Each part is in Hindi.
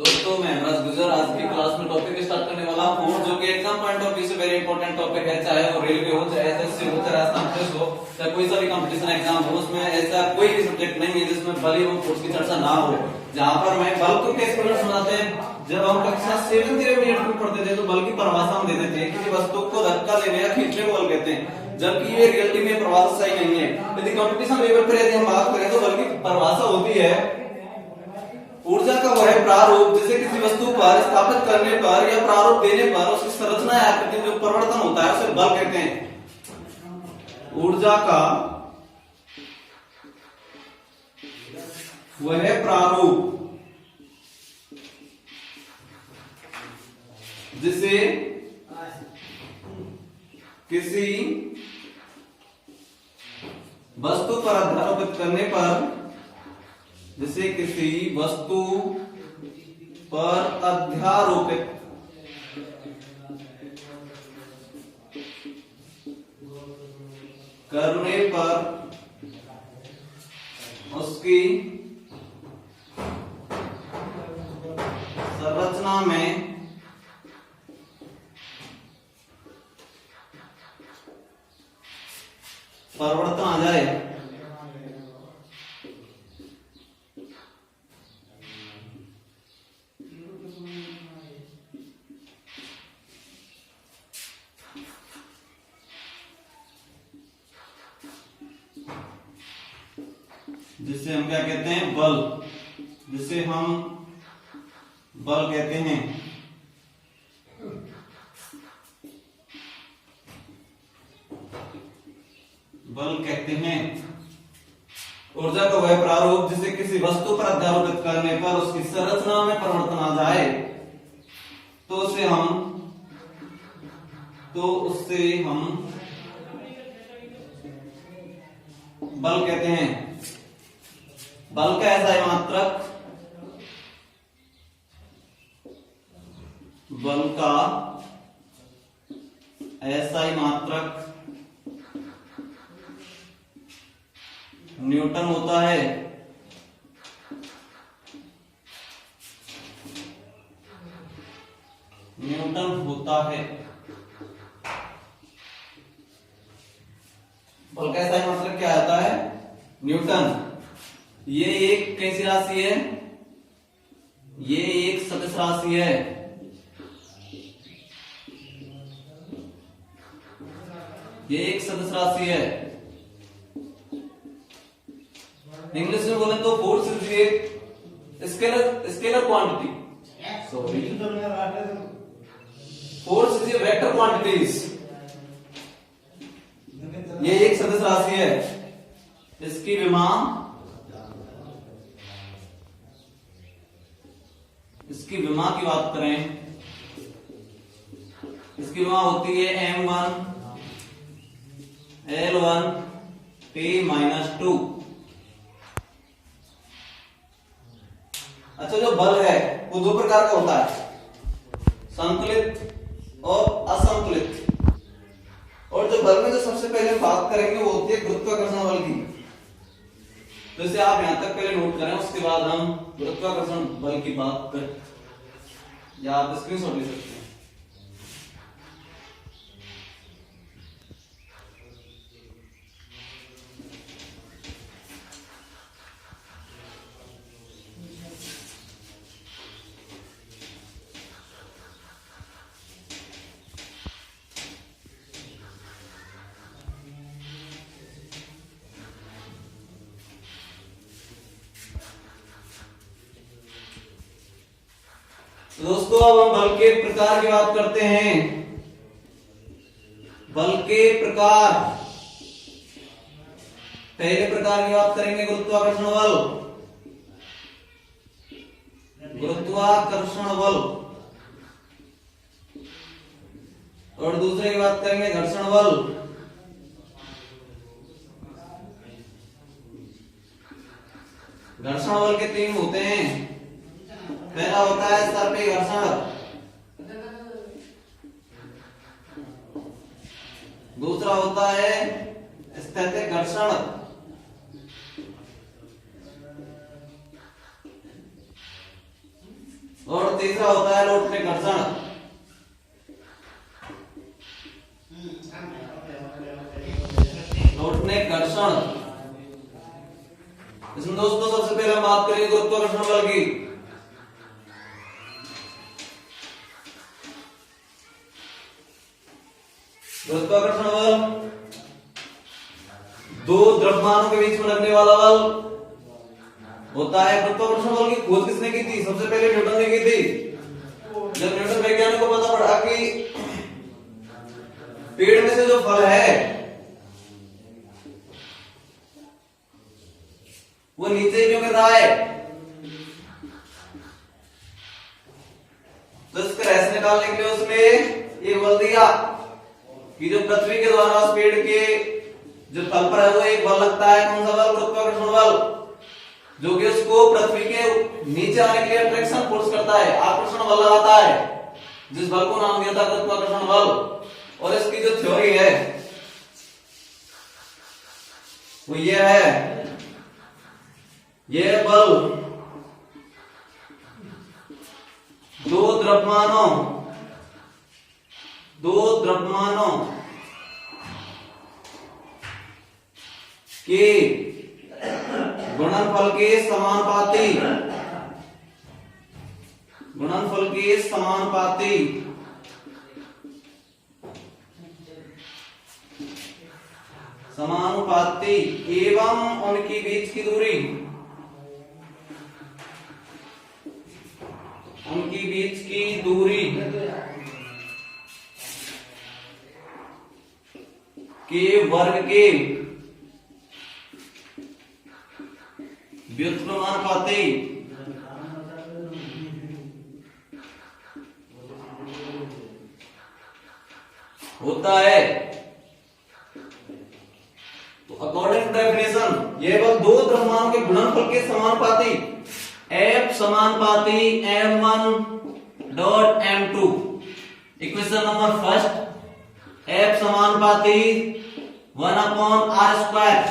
दोस्तों मैं हेमराज गुजर आज की क्लास में टॉपिक स्टार्ट करने वाला हूँ जो कि एग्जाम पॉइंट ऑफ व्यू से वेरी इंपॉर्टेंट टॉपिक है। चाहे वो रेलवे हो, चाहे एसएससी हो, चाहे राजस्थान पुलिस हो, चाहे कोई सा भी कंपटीशन एग्जाम हो, उसमें ऐसा कोई भी सब्जेक्ट नहीं है जिसमें बल एवं फोर्स की चर्चा ना हो। जहाँ पर मैं बल को कैसे प्रकट समझाते हैं, जब हम कक्षा 7th या 8th में पढ़ते थे तो बल की परिभाषा हम देते थे किसी वस्तु को धक्का देने या खींचने को बल कहते हैं, जबकि ये रियलिटी में परिभाषा सही नहीं है। यदि कंपटीशन लेवल पर यदि हम बात करें तो बल की परिभाषा होती है ऊर्जा का वह प्रारूप जिसे किसी वस्तु पर स्थापित करने पर या प्रारूप देने पर उसकी संरचना या आकृति में जो परिवर्तन होता है उसे बल कहते हैं। ऊर्जा का वह प्रारूप जिसे किसी वस्तु पर अध्यारोपित करने पर जिसे किसी वस्तु पर अध्यारोपित करने पर उसकी संरचना में परिवर्तन आ जाए। जिसे हम क्या कहते हैं, बल, जिसे हम बल कहते हैं। बल कहते हैं ऊर्जा का वह प्रारूप जिसे किसी वस्तु पर अध्यारोपित करने पर उसकी संरचना में परिवर्तन आ जाए तो उससे हम बल कहते हैं। बल का ऐसा ही मात्रक, बल का ऐसा ही मात्रक न्यूटन होता है। न्यूटन होता है। बल का ऐसा ही मात्रक क्या आता है, न्यूटन। ये एक कैसी राशि है, ये एक सदिश राशि है। ये एक सदिश राशि है। इंग्लिश में बोले तो force is a scalar quantity. Sorry, force is a vector quantities. ये एक सदिश राशि है। इसकी विमा की बात करें, इसकी विमा होती है m1 L1 T-2। अच्छा, जो बल है वो दो प्रकार का होता है, संतुलित और असंतुलित। और जो बल में जो सबसे पहले बात करेंगे वो होती है गुरुत्वाकर्षण बल की। तो इसे आप यहां तक पहले नोट करें, उसके बाद हम गुरुत्वाकर्षण बल की बात करें, या आप स्क्रीनशॉट ले सकते हैं। तो दोस्तों अब हम बल के प्रकार की बात करते हैं। बल के प्रकार, पहले प्रकार की बात करेंगे गुरुत्वाकर्षण बल। गुरुत्वाकर्षण बल। और दूसरे की बात करेंगे घर्षण बल। घर्षण बल के तीन होते हैं। पहला होता है सर्पी घर्षण, दूसरा होता है स्थैतिक घर्षण, तीसरा होता है लोटने घर्षण। लोटने घर्षण, इसमें दोस्तों सबसे पहले हम बात करेंगे गुरुत्वाकर्षण बल की। गुरुत्वाकर्षण बल दो द्रव्यमानों के बीच में लगने वाला बल होता है। गुरुत्वाकर्षण बल की खोज किसने की थी? सबसे पहले न्यूटन ने की थी। जब न्यूटन वैज्ञानिक को पता पड़ा कि पेड़ में से जो फल है वो नीचे क्यों गिर रहा है, तो इसका रहस्य निकालने के लिए उसने एक बल दिया कि जो पृथ्वी के द्वारा उस पेड़ के जो फल पर है वो एक बल लगता है। कौन सा बल? गुरुत्वाकर्षण बल, जो कि उसको पृथ्वी के नीचे आने के लिए अट्रैक्शन फोर्स करता है, आकर्षण बल लगाता है, जिस बल को नाम दिया था गुरुत्वाकर्षण बल। और इसकी जो थ्योरी है वो ये है, यह बल दो द्रव्यमानों के गुणनफल के समानुपाती एवं उनकी बीच की दूरी के वर्ग के व्युत्क्रमानुपाती होता है। तो अकॉर्डिंग टू डेफिनेशन यह बल दो द्रव्यमानों के गुणनफल के समानुपाती F समानुपाती m1 dot m2। Equation number first, F समानुपाती 1/r²।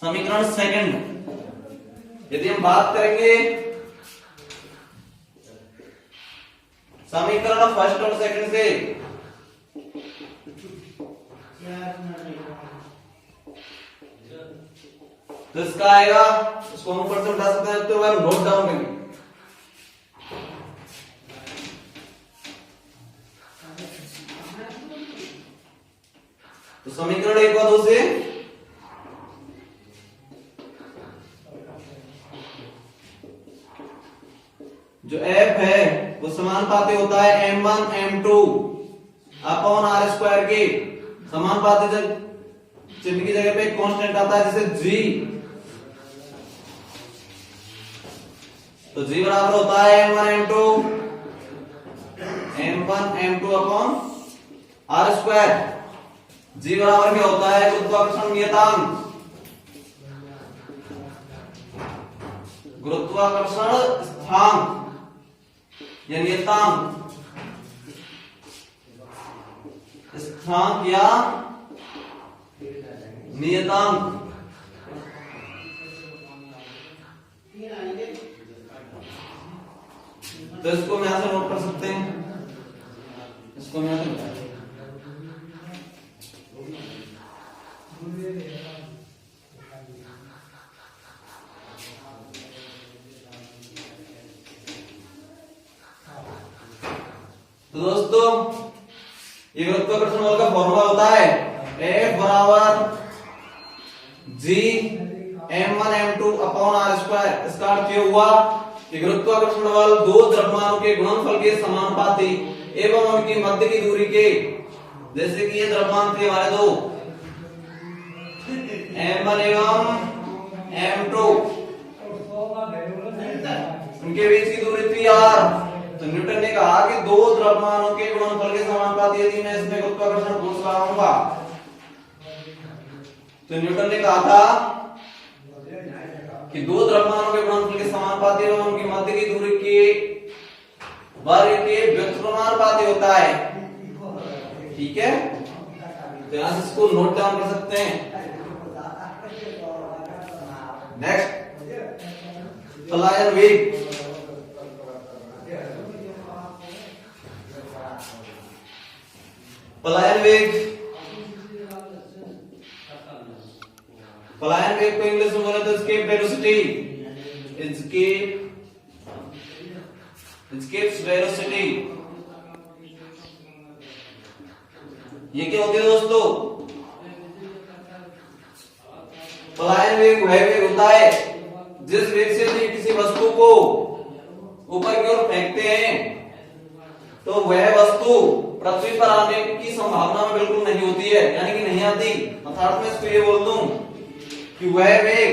समीकरण सेकंड, यदि हम बात करेंगे समीकरण फर्स्ट और सेकंड से, तो इसका आएगा, उसको हम ऊपर से उठा सकते हैं, तो हम नोट डाउन करेंगे। तो समीकरण 1 और 2 से जो F है वो समानुपाती होता है m1 m2 अपॉन r² के। समानुपाती जब चिन्ह की जगह पे कांस्टेंट आता है जैसे G, तो G बराबर होता है m1 m2 upon r²। G बराबर क्या होता है? गुरुत्वाकर्षण नियतांक, गुरुत्वाकर्षण स्थान या नियतांक, स्थान या नियतांक। तो इसको हम यहां से नोट कर सकते हैं, इसको हम यहां से तो दोस्तों ये गुरुत्वाकर्षण बल का फॉर्मूला होता है F बराबर G m1 m2 upon r²। इसका अर्थ ये हुआ कि गुरुत्वाकर्षण बल दो द्रव्यमानों के गुणनफल के समानुपाती एवं उनकी मध्य की दूरी के, जैसे कि ये द्रव्यमान थे हमारे दो m1 एवं m2, उनके बीच की दूरी थी r। तो न्यूटन ने कहा कि दो द्रव्यमानों के गुणनफल के समानुपाती यदि मैं इसमें गुरुत्वाकर्षण फोर्स लगाऊंगा, तो न्यूटन ने कहा था कि दो द्रव्यमानों के गुणनफल के समानुपाती एवं उनकी मध्य की दूरी के वर्ग के व्युत्क्रमानुपाती होता है। ठीक है, तो यहां से इसको नोट डाउन कर सकते हैं। नेक्स्ट, पलायन वेग। पलायन वेग, पलायन वेग को इंग्लिश में बोले तो एस्केप वेलोसिटी, एस्केप वेलोसिटी। ये क्या होती है दोस्तों? पलायन वेग वह वेग होता है जिस वेग से यदि किसी वस्तु को ऊपर की ओर फेंकते हैं तो वह वस्तु पृथ्वी पर आने की संभावना में बिल्कुल नहीं होती है, यानी कि नहीं आती। अर्थात मैं इसको ये बोल दूं कि वह वेग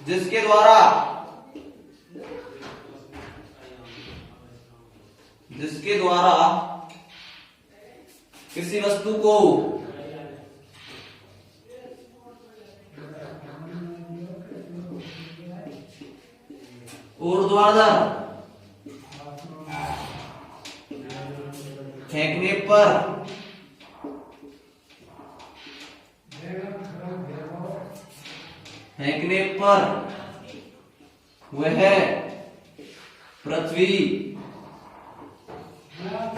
जिसके द्वारा किसी वस्तु को ऊर्ध्वाधर फेंकने पर वह पृथ्वी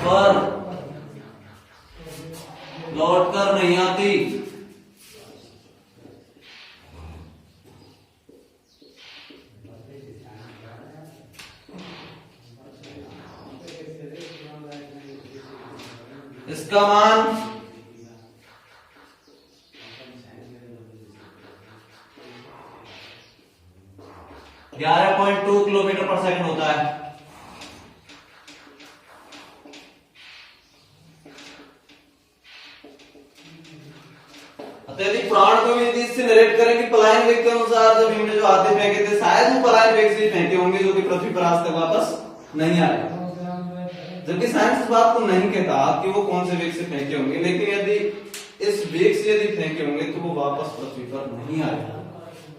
पर लौटकर नहीं आती। इसका मान 11.2 किलोमीटर पर सेकंड होता है। यदि पुराण को भी यदि इससे नरेट करें कि पलायन वेग के अनुसार जब हमने जो हाथी फेंके थे शायद वो पलायन वेग से फेंके होंगे जो कि पृथ्वी पर आज तक वापस नहीं आए, जबकि साइंस इस बात को नहीं कहता कि वो कौन से वेग से फेंके होंगे, लेकिन यदि इस वेग से यदि फेंके होंगे तो वो वापस पृथ्वी पर नहीं आए।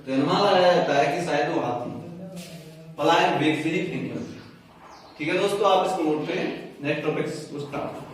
तो अनुमान लगाया जाता है कि शायद वो हाथी पलायन वेग से ही फेंके होंगे। ठीक है दोस्तों, आप इसको नोट करें। Next topic start.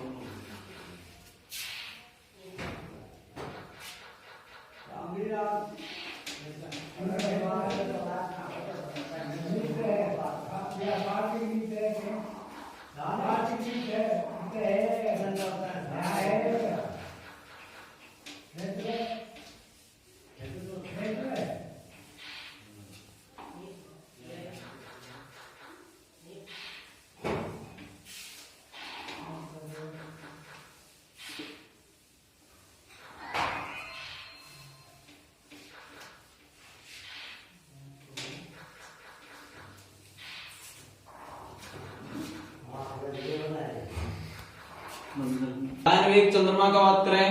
पलायन वेग चंद्रमा का बात करें,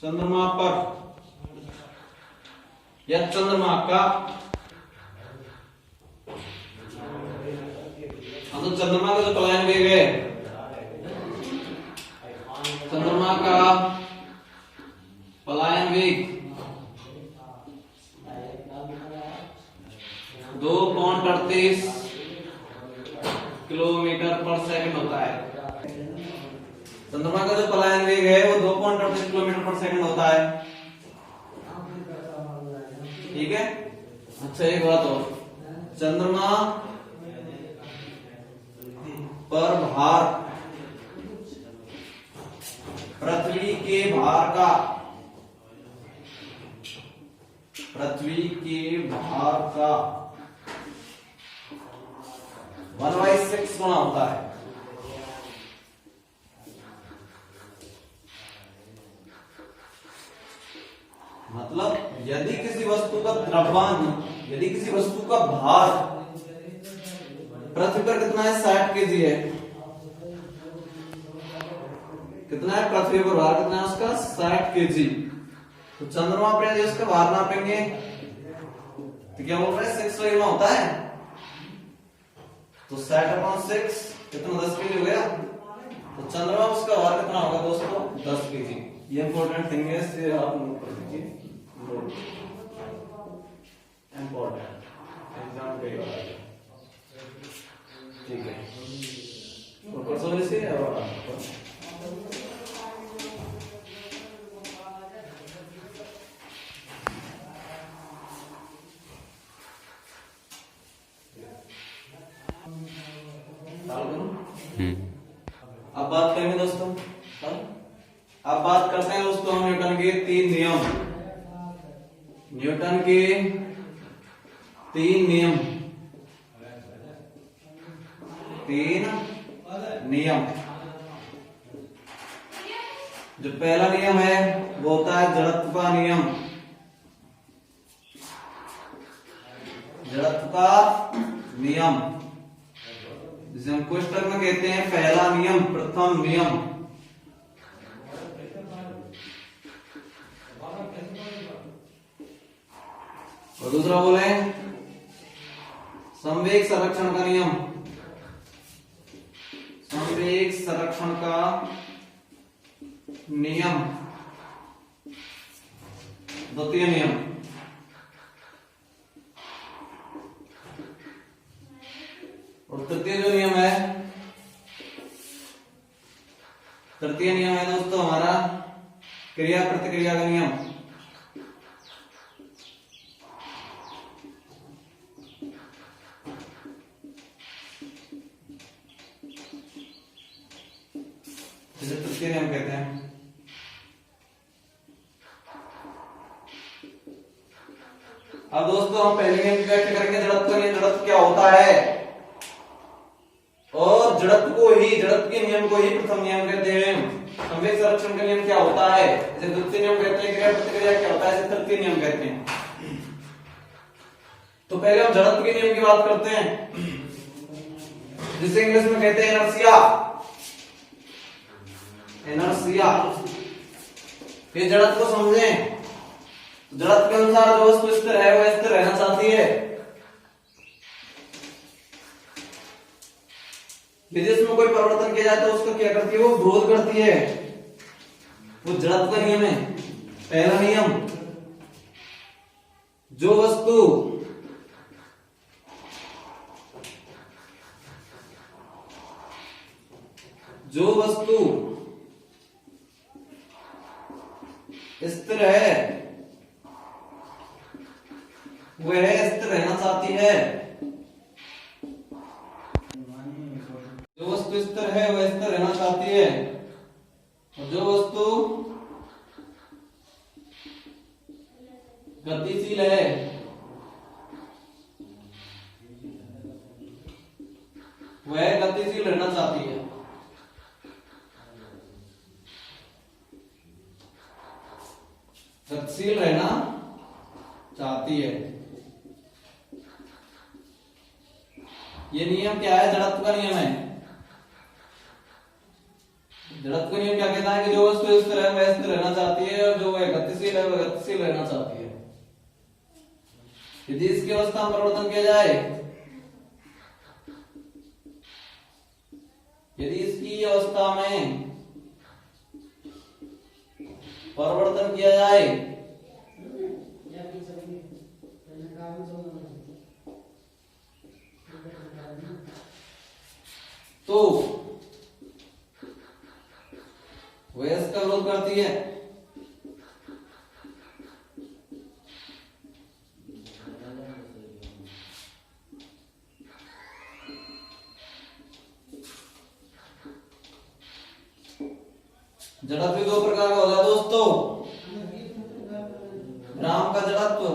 चंद्रमा पर या चंद्रमा का, तो चंद्रमा का जो पलायन वेग है, चंद्रमा का पलायन वेग 2.38 किलोमीटर पर सेकंड होता है। चंद्रमा का जो पलायन वेग है वो 2.38 किलोमीटर पर सेकंड होता है। ठीक है। अच्छा एक बात और, चंद्रमा पर भार पृथ्वी के भार का 1/6 गुना होता है। मतलब यदि किसी वस्तु का द्रव्यमान, यदि किसी वस्तु का भार पृथ्वी पर कितना है, 60 केजी है, कितना है पृथ्वी पर भार, कितना है उसका 60 केजी। तो चंद्रमा पर यदि उसका भार नापेंगे तो क्या बोल रहे हैं, 6 गुना होता है। तो 60/6 कितना, 10 केजी हो गया। तो चंद्रमा उसका भार कितना होगा दोस्तों, 10 केजी। ये इंपॉर्टेंट थिंग है, इसे आप नोट कर लीजिए। इंपॉर्टेंट एग्जाम पे ठीक है। तो परसों से और Hmm. 3 नियम। जो पहला नियम है वो होता है जड़त्व का नियम। जड़त्व का नियम जिसे हम क्वेश्चन में कहते हैं पहला नियम, प्रथम नियम। और दूसरा बोले संवेग संरक्षण का नियम। संवेग संरक्षण का नियम, द्वितीय नियम। और तृतीय जो नियम है, तृतीय नियम है दोस्तों हमारा क्रिया प्रतिक्रिया का नियम। जिसे तृतीय नियम कहते हैं। अब दोस्तों हम पहले नियम की व्याख्या करेंगे, जड़त्व का नियम। जड़त्व क्या होता है और जड़त्व को ही, जड़त्व के नियम को ही प्रथम नियम कहते हैं। संवेग संरक्षण का नियम क्या होता है, इसे द्वितीय नियम कहते हैं। क्रिया प्रतिक्रिया क्या होता है, इसे तृतीय नियम कहते हैं। तो पहले हम जड़त्व के नियम की बात करते हैं, जिसे इंग्लिश में कहते हैं इनर्शिया। इनर्शिया। फिर जड़त्व को समझें। जड़त्व के अनुसार जो वस्तु स्थिर है वह स्थिर रहना चाहती है। यदि इसमें कोई परिवर्तन किया जाए तो उसको क्या करती है, वो विरोध करती है। वो जड़त्व का नियम है। पहला नियम, जो वस्तु स्थिर है वह स्थिर रहना चाहती है। जो वस्तु स्थिर है वह स्थिर रहना चाहती है, और जो वस्तु गतिशील है वह गतिशील रहना चाहती है। गतिशील रहना चाहती है। ये नियम क्या है, जड़त्व का नियम है। जड़त्व का नियम क्या कहता है कि जो वस्तु स्थिर है वह स्थिर रहना चाहती है, और जो वह गतिशील है वह गतिशील रहना चाहती है। यदि इसकी अवस्था में परिवर्तन किया जाए, यदि इसकी अवस्था में परिवर्तन किया जाए तो वह इसका विरोध करती है। जड़त्व दो प्रकार का होता है दोस्तों, ग्राम का जड़त्व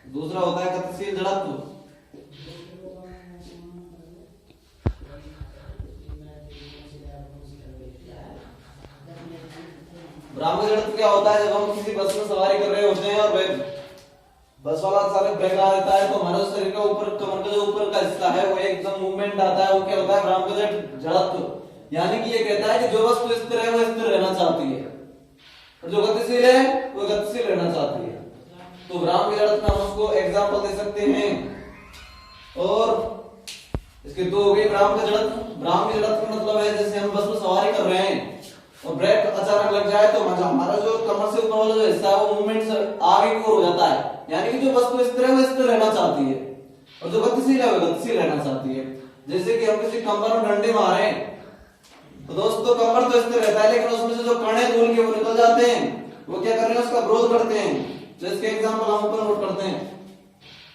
दूसरा होता है गतिशील जड़त्व। ग्राम का जड़त्व क्या होता है, जब हम किसी बस में सवारी कर रहे होते हैं और बस वाला सारे ब्रेक लगा देता है तो हमारे शरीर का ऊपर, कमर का जो ऊपर का हिस्सा है वो एकदम मूवमेंट आता है, वो क्या होता है, ग्राम का जड़त्व। यानी कि ये कहता है कि जो वस्तु स्थिर है वो स्थिर रहना चाहती है, और जो गतिशील है वो गतिशील रहना चाहती है। तो ग्राम के जड़त्व हम उसको एग्जांपल दे सकते हैं। और इसके दो हो गए ग्राम का जड़त्व। ग्राम के जड़त्व का मतलब है जैसे हम बस में सवारी कर रहे हैं और ब्रेक अचानक लग जाए तो हमारा जो कमर से ऊपर वाला जो हिस्सा है वो मूवमेंट आगे की ओर हो जाता है। यानी कि जो वस्तु स्थिर है वो स्थिर रहना चाहती है, और जो गतिशील है वो गतिशील रहना चाहती है। जैसे कि हम किसी कमर में डंडे मारे तो दोस्तों कमर तो स्थिर रहता है, लेकिन उसमें से जो कण है धूल के वो निकल जाते हैं, वो क्या कर रहे हैं, उसका विरोध करते हैं। तो इसके एग्जांपल हम ऊपर नोट करते हैं।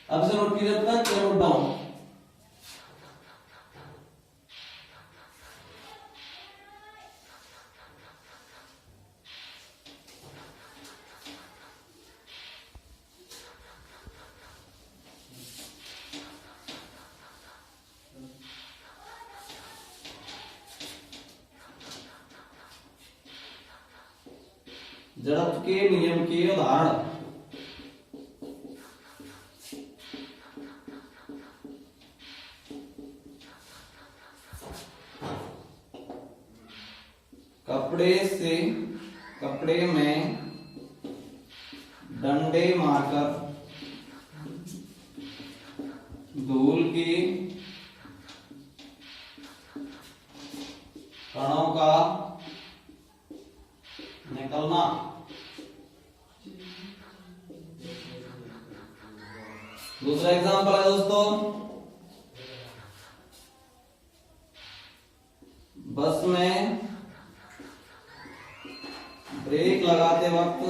अब इसे नोट कीजिए, नोट डाउन। जड़त्व के नियम के उदाहरण। कपड़े में डंडे मारकर धूल की कणों का निकलना। दूसरा एग्जांपल है दोस्तों, बस में ब्रेक लगाते वक्त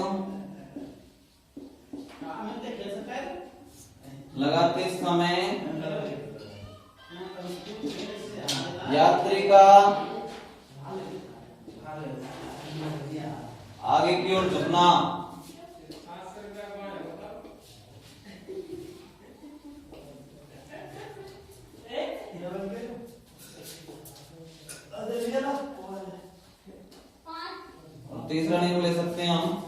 लगाते समय यात्री का आगे की ओर झुकना। और तीसरा नियम ले सकते हैं हम,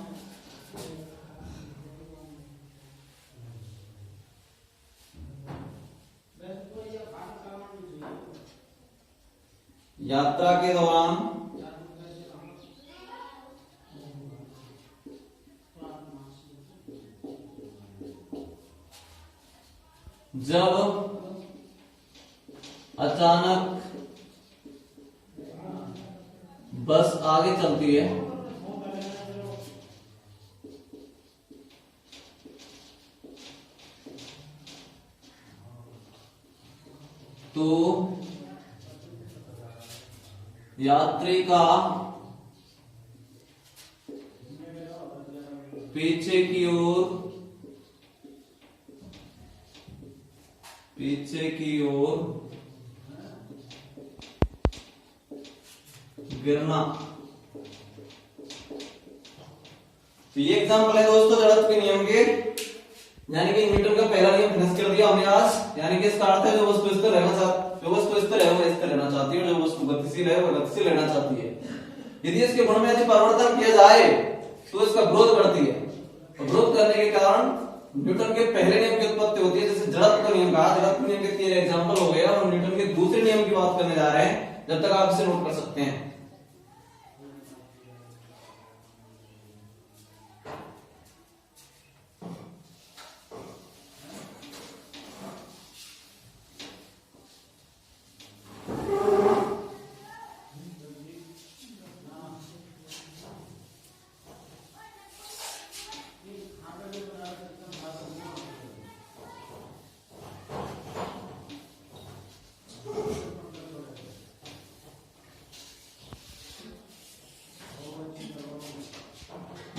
यात्रा के दौरान जब अचानक बस आगे चलती है तो यात्री का पीछे की ओर गिरना। तो ये एग्जांपल है दोस्तों जड़त्व के नियम के, यानी कि न्यूटन का पहला नियम फिनिश कर दिया हमने आज। यानी कि इसका अर्थ है जो वस्तु स्थिर रहना चाहती है वो स्थिर रहना चाहती है, जो वस्तु गतिशील है वो गतिशील रहना चाहती है। यदि इसके गुण में यदि परिवर्तन किया जाए तो इसका विरोध करती है, और विरोध करने के कारण न्यूटन के पहले नियम की उत्पत्ति होती है। जैसे जड़त्व का नियम कहा, जड़त्व नियम के 3 एग्जांपल हो गए, और न्यूटन के दूसरे नियम की बात करने जा रहे हैं, जब तक आप इसे नोट कर सकते हैं।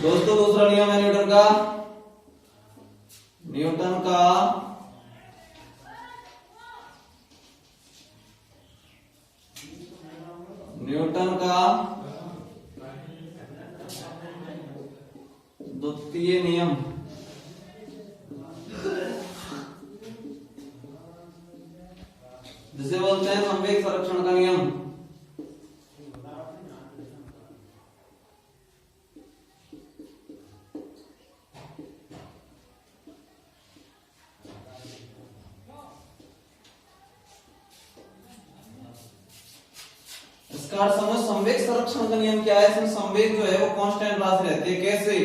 दोस्तों दूसरा नियम है न्यूटन का द्वितीय नियम। जिसे बोलते हैं संवेग संरक्षण का नियम। इसका अर्थ समझ, संवेग संरक्षण का नियम क्या है? इसमें संवेग जो है वो कांस्टेंट राशि रहती है। कैसे?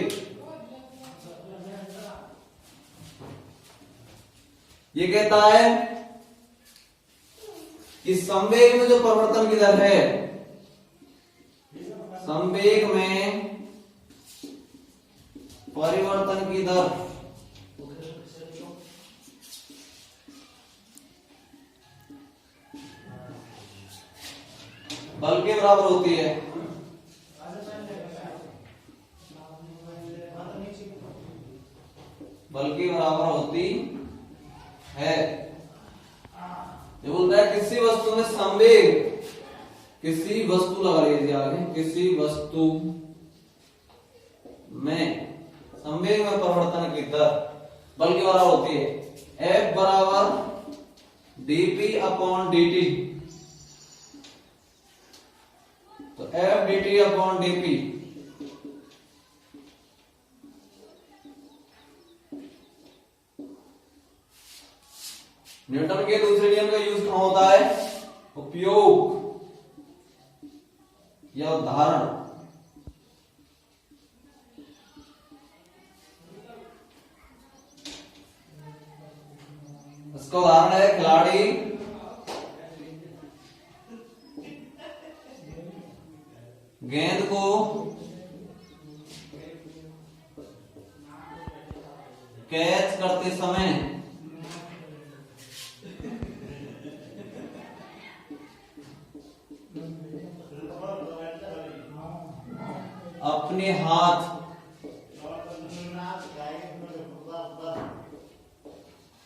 ये कहता है कि संवेग में जो परिवर्तन की दर है, संवेग में परिवर्तन की दर बल के बराबर होती है। बल के बराबर होती है। ये बोलता है किसी वस्तु में संवेग, किसी वस्तु लगा लीजिए आगे, किसी वस्तु में संवेग में परिवर्तन की दर बल के बराबर होती है F बराबर dp अपॉन dt। तो F dt upon dp Newton के दूसरे नियम का यूज कहां होता है? उपयोग या उदाहरण। इसका उदाहरण है खिलाड़ी गेंद को कैच करते समय अपने हाथ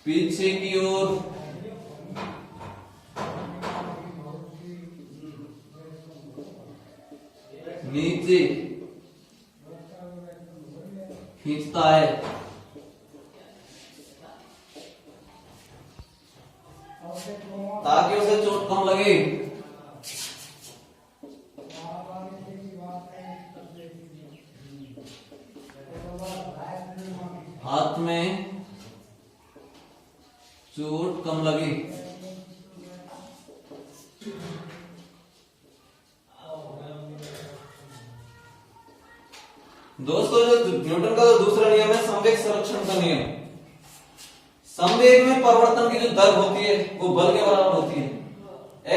पीछे की ओर नीचे खींचता है ताकि उसे चोट कम लगे। हाथ में चोट कम लगे। दोस्तों, जो न्यूटन का जो दूसरा नियम है संवेग संरक्षण का नियम, संवेग में परिवर्तन की जो दर होती है वो बल के बराबर होती है।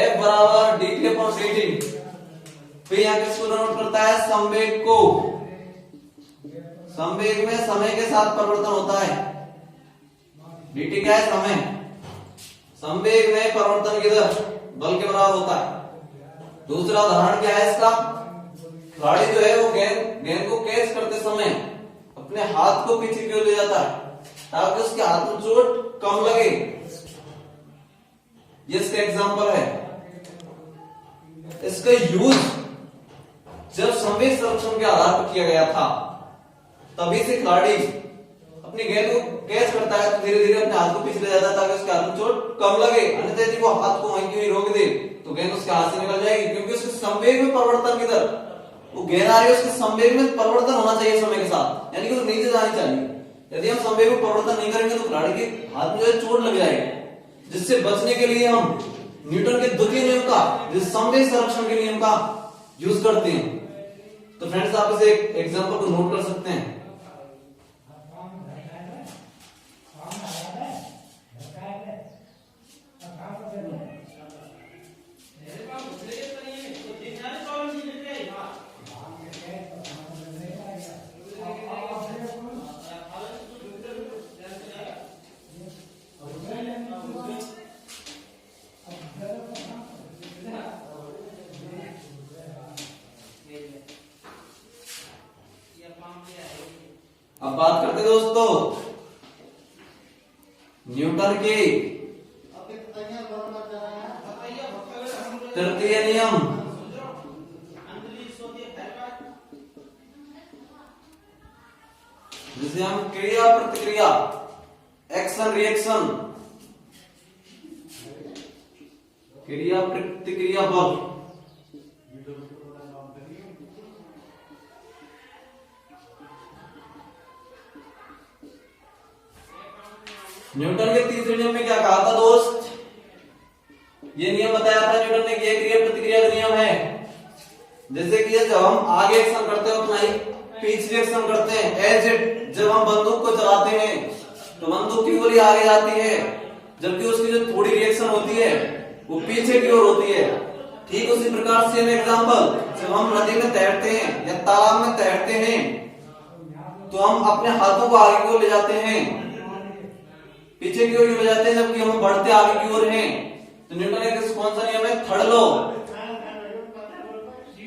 F बराबर dt/dt। फिर यहाँ किसको नोट करता है? संवेग को। संवेग में समय के साथ परिवर्तन होता है। dt क्या है? समय। संवेग में परिवर्तन की दर बल के बराबर होता है। दूसरा उदाहरण क्या है इसका? खिलाड़ी जो है वो गेंद को कैच करते समय अपने हाथ को पीछे की ओर ले जाता है ताकि उसके हाथ में चोट कम लगे। ये इसका एग्जांपल है। इसका यूज जब संवेग संरक्षण के आधार पर किया गया था, तभी से खिलाड़ी अपनी गेंद को कैच करता है तो धीरे धीरे अपने हाथ को पीछे ले जाता है ताकि उसके हाथ में चोट कम लगे। अन्यथा यदि वो हाथ को वहीं की वहीं रोक दे तो गेंद उसके हाथ से निकल जाएगी, क्योंकि उसके संवेग में परिवर्तन की दर, वो गेंद आ रही है उसके संवेग में परिवर्तन होना चाहिए समय के साथ, यानी कि वो नीचे जानी चाहिए। यदि हम संवेग में परिवर्तन नहीं करेंगे तो खिलाड़ी के हाथ में जो है चोट लग जाएगी। जिससे बचने के लिए हम न्यूटन के द्वितीय नियम का, जिस संवेग संरक्षण के नियम का यूज करते हैं। तो फ्रेंड्स, आप इसे एक एग्जांपल को नोट कर सकते हैं। अब बात करते हैं दोस्तों न्यूटन के तृतीय नियम, जिसे हम क्रिया प्रतिक्रिया, एक्शन रिएक्शन, क्रिया प्रतिक्रिया बल, न्यूटन के तीसरे नियम में क्या कहा था दोस्त? ये नियम बताया था न्यूटन ने कि ये क्रिया प्रतिक्रिया का नियम है। जैसे कि जब हम आगे एक्शन करते हैं उतना ही पीछे एक्शन करते हैं। एज इट, जब हम बंदूक को चलाते हैं तो बंदूक की गोली आगे जाती है, जबकि उसकी जो थोड़ी रिएक्शन होती है वो पीछे की ओर होती है। ठीक उसी प्रकार से एग्जाम्पल, जब हम नदी में तैरते हैं या तालाब में तैरते हैं तो हम अपने हाथों को आगे की ओर ले जाते हैं, पीछे की ओर ले जाते हैं, जबकि हम बढ़ते आगे की ओर हैं। तो न्यूटन का कौन सा नियम है? Third law.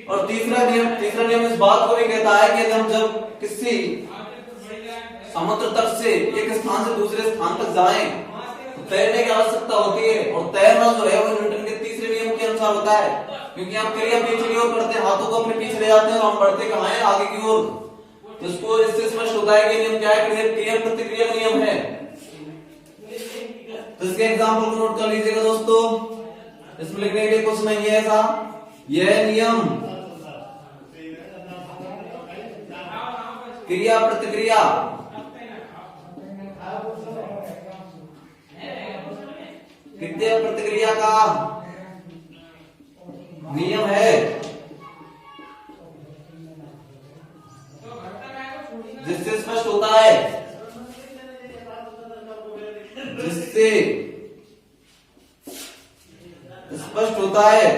और तीसरा नियम इस बात को भी कहता है कि हम जब किसी समुद्र तट से एक स्थान से दूसरे स्थान तक जाएं तो तैरने की आवश्यकता होती है, और तैरना जो है वो न्यूटन के तीसरे नियम के अनुसार होता है, क्योंकि हम क्रिया पीछे की ओर करते हैं, हाथों को अपने पीछे ले जाते हैं और हम बढ़ते कहाँ हैं? आगे की ओर। तो इसको इससे स्पष्ट होता है कि नियम क्या है? क्रिया प्रतिक्रिया नियम है। तो इसके एग्जाम्पल को नोट कर लीजिएगा दोस्तों। इसमें लिखने के लिए कुछ नहीं है ऐसा। यह नियम क्रिया प्रतिक्रिया कृत्य प्रतिक्रिया का नियम है जिससे स्पष्ट होता है, जिससे स्पष्ट होता है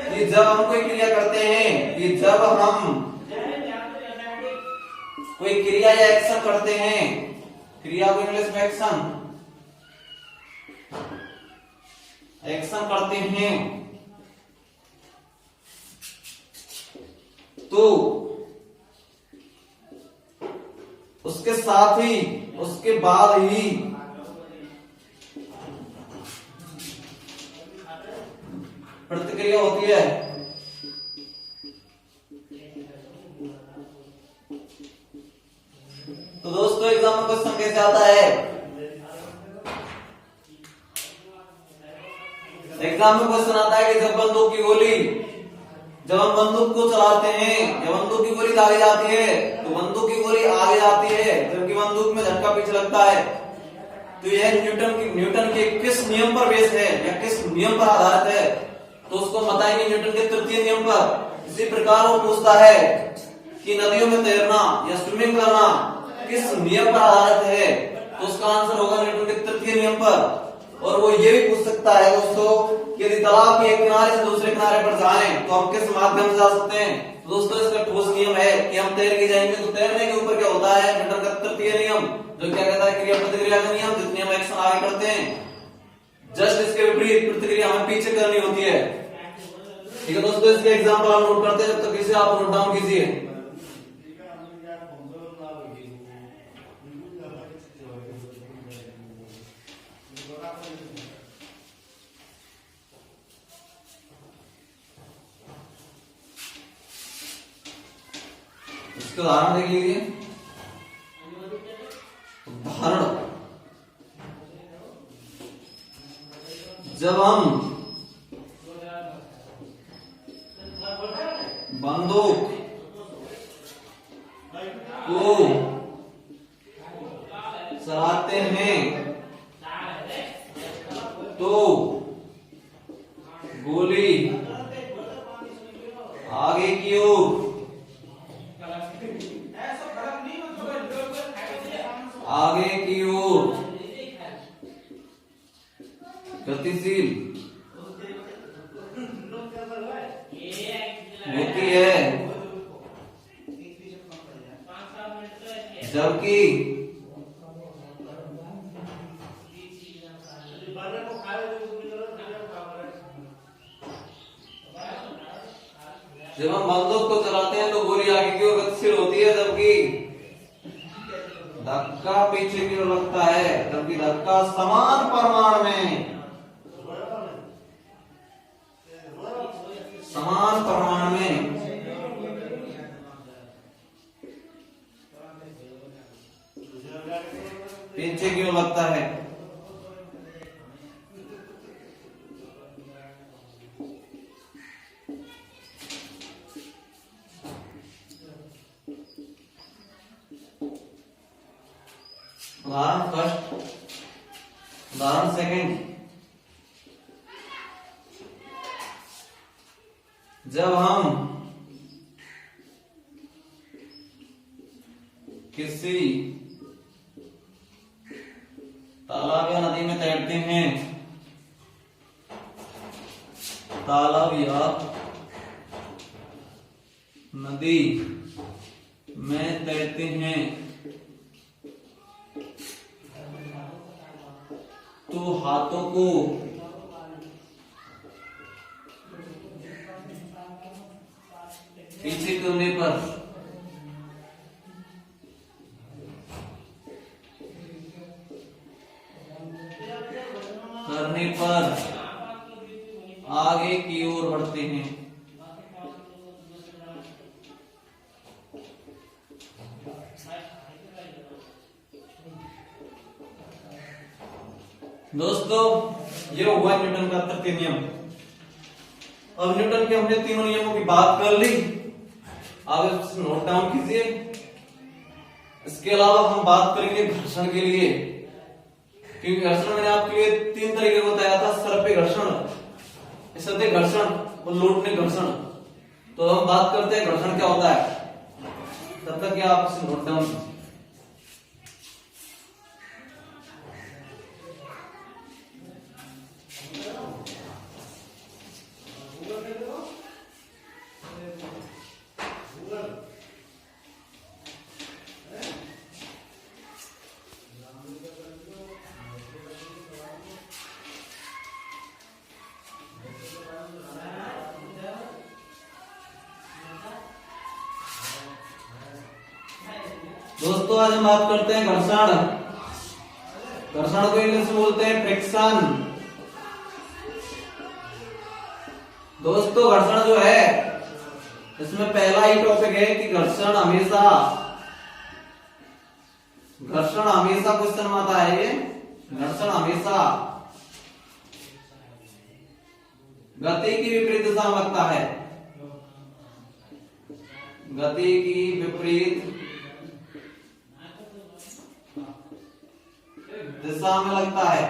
कि जब हम कोई क्रिया करते हैं, कि जब हम कोई क्रिया या एक्शन करते हैं, क्रिया को इंग्लिश में एक्शन करते हैं, तो उसके साथ ही, उसके बाद ही प्रतिक्रिया होती है। तो दोस्तों एग्जाम में क्वेश्चन कैसे आता है? एग्जाम में क्वेश्चन आता है कि जब बंदूक की गोली, जब हम बंदूक को चलाते हैं, जब बंदूक की गोली आगे जाती है, तो बंदूक की गोली आगे जाती है जबकि बंदूक में झटका पीछे लगता है, तो यह न्यूटन के किस नियम पर बेस है या किस नियम पर आधारित है? तो उसको बताएंगे न्यूटन के तृतीय नियम पर। इसी प्रकार वो पूछता है कि नदियों में तैरना या स्विमिंग करना किस नियम पर आधारित है, तो उसका आंसर होगा न्यूटन के तृतीय नियम पर। और वो ये भी पूछ सकता है दोस्तों कि यदि तालाब के एक किनारे से दूसरे किनारे पर जाएं तो हम किस माध्यम से जा सकते हैं? तो दोस्तों इसका ठोस नियम है कि हम तैर के जाएंगे, तो तैरने के ऊपर क्या होता है? न्यूटन का तृतीय नियम, जो क्या कहता है? क्रिया प्रतिक्रिया का नियम। जितनी हम एक्शन आगे करते हैं, जस्ट इसके विपरीत प्रतिक्रिया हमें पीछे करनी होती है। ठीक है दोस्तों, इसके एग्जाम्पल हम नोट करते हैं, तो किसे आप नोट डाउन कीजिए। इसके उदाहरण देख लीजिए। उदाहरण, जब हम बंदूक को चलाते हैं तो गोली आगे की ओर, आगे की ओर गतिशील होती है, जबकि जब हम बंदूक को चलाते हैं तो गोली आगे की ओर गतिशील होती है, जबकि धक्का पीछे की ओर लगता है, जबकि धक्का समान परिमाण में, समान परिमाण में पीछे की ओर लगता है। उदाहरण फर्स्ट, उदाहरण सेकंड, जब हम किसी तालाब या नदी में तैरते हैं, तालाब या नदी में तैरते हैं तो हाथों को पीछे करने पर आगे की ओर बढ़ते हैं। दोस्तों ये हुआ न्यूटन का तृतीय नियम। अब न्यूटन के हमने तीनों नियमों की बात कर ली। अब नोट डाउन कीजिए। इसके अलावा हम बात करेंगे घर्षण के लिए, क्योंकि घर्षण मैंने आपके लिए 3 तरीके को बताया था, सर पे घर्षण, सत्य घर्षण और लोटने घर्षण। तो हम बात करते हैं घर्षण क्या होता है, तब तक क्या आप इसे नोट डाउन। दोस्तों आज हम बात करते हैं घर्षण। घर्षण को इंग्लिश में बोलते हैं फ्रिक्शन। दोस्तों घर्षण जो है, इसमें पहला ही टॉपिक है कि घर्षण हमेशा क्वेश्चन में आता है। ये घर्षण हमेशा गति की विपरीत दिशा में लगता है, गति की विपरीत दिशा में लगता है।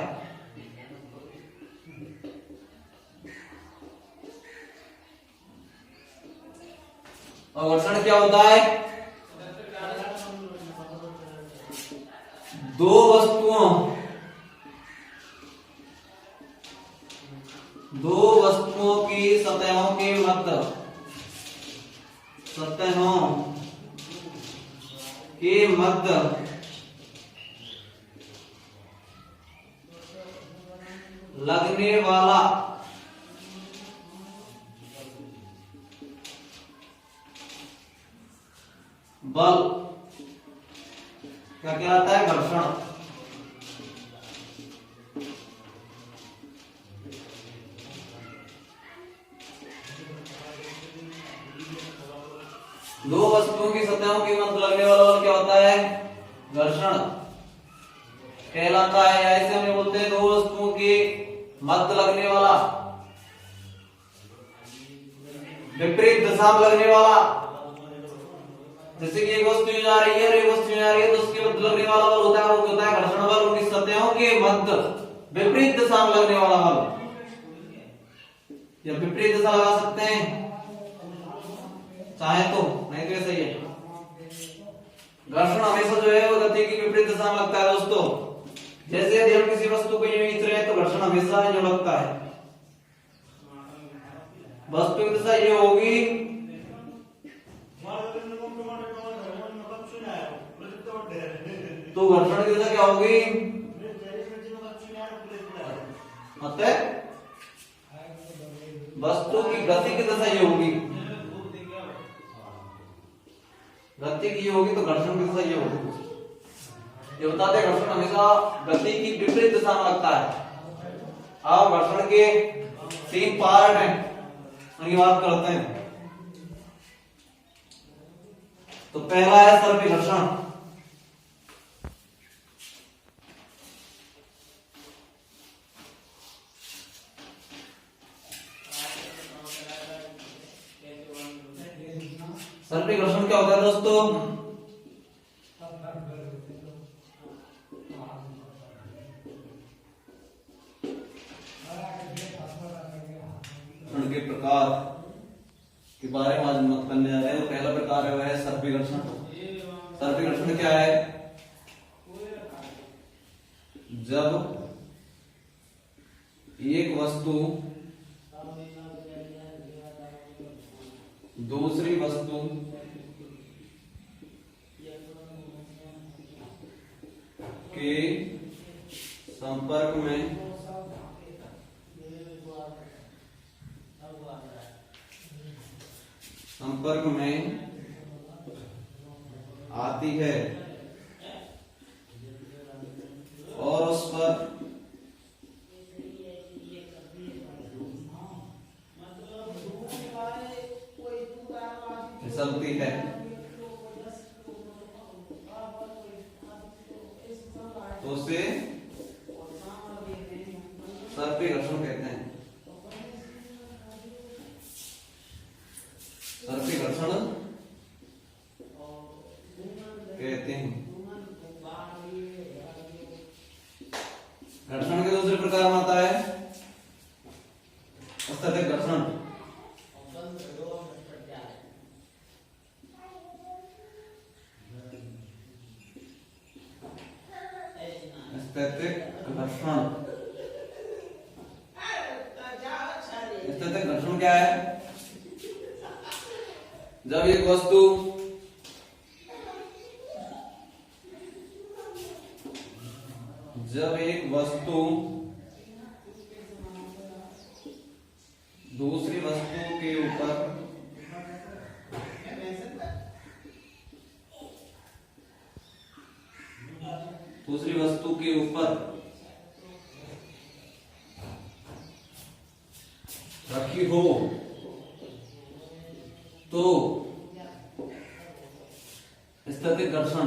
और घर्षण क्या होता है, दो वस्तुओं की सतहों के मध्य लगने वाला बल क्या कहलाता है, घर्षण। दो वस्तुओं की सतहों के मध्य लगने वाला बल क्या होता है, घर्षण कहलाता है। ऐसे हम बोलते हैं दो वस्तुओं के मध्य लगने वाला, विपरीत दिशा में लगने वाला। जैसे कि एक वस्तु जा रही है और एक वस्तु जा रही है, तो उसके मध्य लगने वाला बल होता है, वो होता है घर्षण बल। उनकी सतहों के मध्य विपरीत दिशा में लगने वाला बल, या विपरीत दिशा लगा सकते हैं चाहे तो, नहीं तो ऐसा ही है। घर्षण हमेशा जो है वो गति की विपरीत दिशा में लगता है। दोस्तों जैसे यदि हम किसी वस्तु को यूं खींच रहे हैं तो घर्षण हमेशा जो लगता है, वस्तु की दिशा ये होगी, तो घर्षण की दिशा क्या होगी, मतलब वस्तु की गति की दिशा ये होगी, गति की ये होगी तो घर्षण की दिशा ये होगी। ये बताते हैं घर्षण हमेशा गति की विपरीत दिशा में लगता है। अब घर्षण के 3 पार्ट हैं, उनकी बात करते हैं। तो पहला है सर्पी घर्षण। सर्पी घर्षण क्या होता है दोस्तों, के प्रकार के बारे में आज मत करने जा रहे हैं। पहला प्रकार है वह है सर्पी घर्षण। सर्पी घर्षण क्या है, जब एक वस्तु दूसरी वस्तु के संपर्क में आती है और उस पर फिसलती है, तो उसे सर्पी घर्षण कहते हैं। सर्पी घर्षण कहते हैं। घर्षण, स्थैतिक घर्षण। स्थैतिक घर्षण क्या है? जब एक वस्तु दूसरी वस्तु के ऊपर रखी हो तो स्थैतिक घर्षण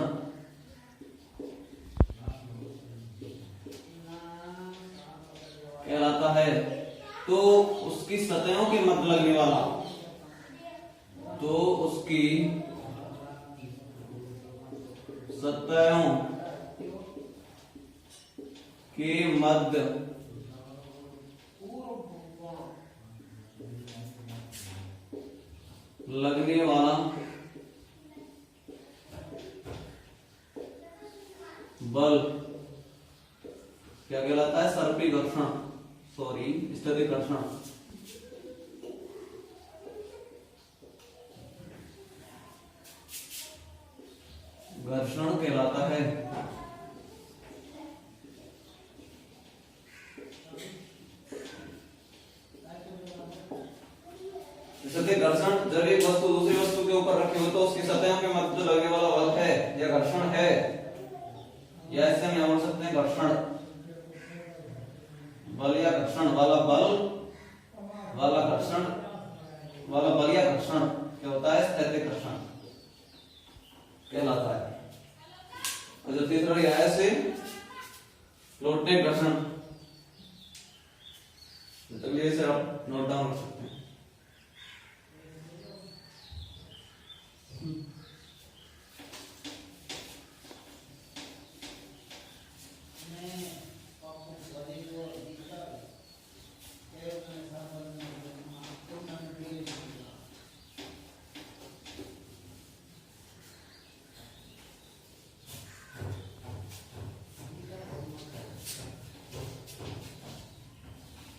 कहलाता है। तो उसकी सतहों के मध्य लगने वाला, तो उसकी सतहों के मध्य लगने वाला बल क्या कहलाता है? सर्पी घर्षण, सॉरी स्थैतिक घर्षण। घर्षण कहलाता है। स्थैतिक घर्षण जब एक वस्तु दूसरी वस्तु के ऊपर रखी हो तो उसकी सतहों के मध्य लगने वाला बल है, यह घर्षण है, या ऐसे हम बोल सकते हैं घर्षण बल या घर्षण वाला बल वाला घर्षण वाला बल या घर्षण क्या होता है? स्थैतिक घर्षण कहलाता है। और जो तीसरा है ऐसे लौटने घर्षण, चलिए इसे आप नोट डाउन कर सकते हैं।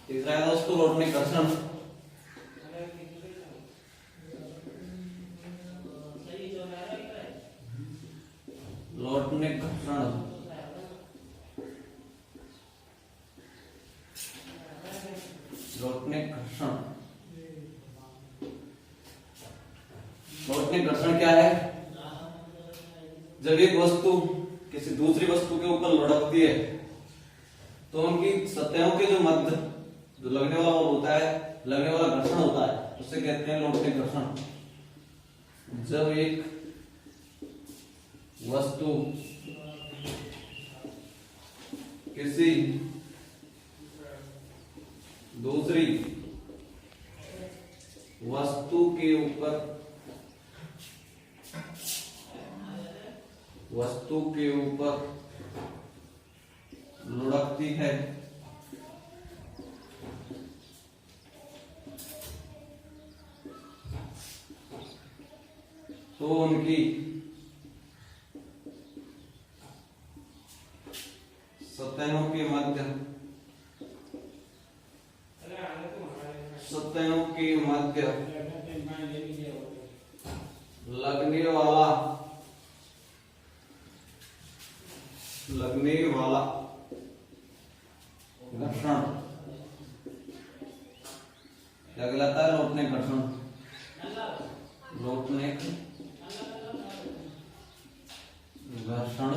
तीसरा है दोस्तों लौटने घर्षण। लौटने घर्षण लौटने घर्षण लौटने घर्षण क्या है? जब एक वस्तु किसी दूसरी वस्तु के ऊपर लुढ़कती है तो उनकी सतहों के जो मध्य जो लगने वाला बल होता है, लगने वाला घर्षण होता है, उसे कहते हैं लौटने घर्षण। जब एक वस्तु किसी दूसरी वस्तु के ऊपर लुढ़कती है तो उनकी सतहों के मध्य लगने वाला घर्षण क्या कहलाता है? लौटने घर्षण। लौटने घर्षण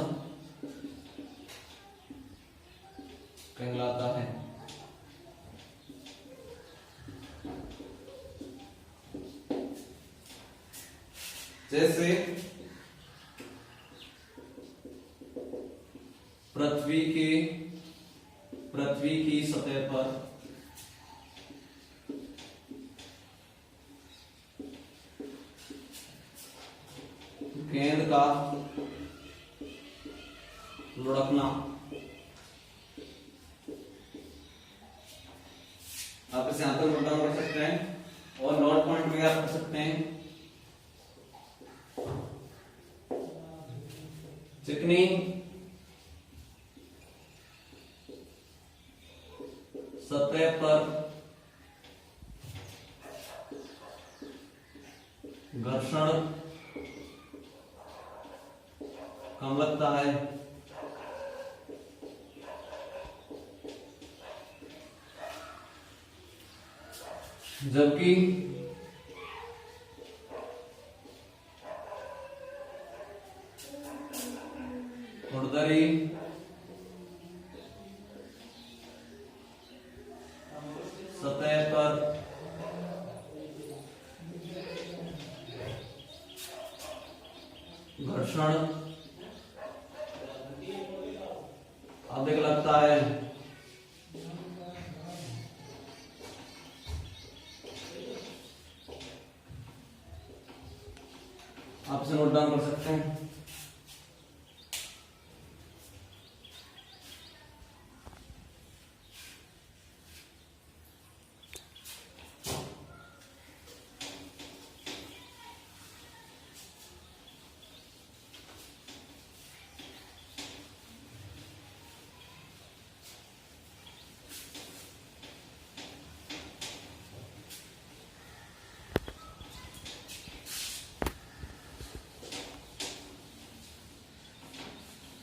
कहलाता है। जैसे पृथ्वी की सतह पर गेंद का लुढ़कना आप इसे यहां तक नोट डाउन कर सकते हैं और नोट पॉइंट भी आप कर सकते हैं। चिकनी सतह पर घर्षण कम लगता है, जबकि खुरदरी सतह पर घर्षण अधिक लगता है। आप इसे नोट डाउन कर सकते हैं।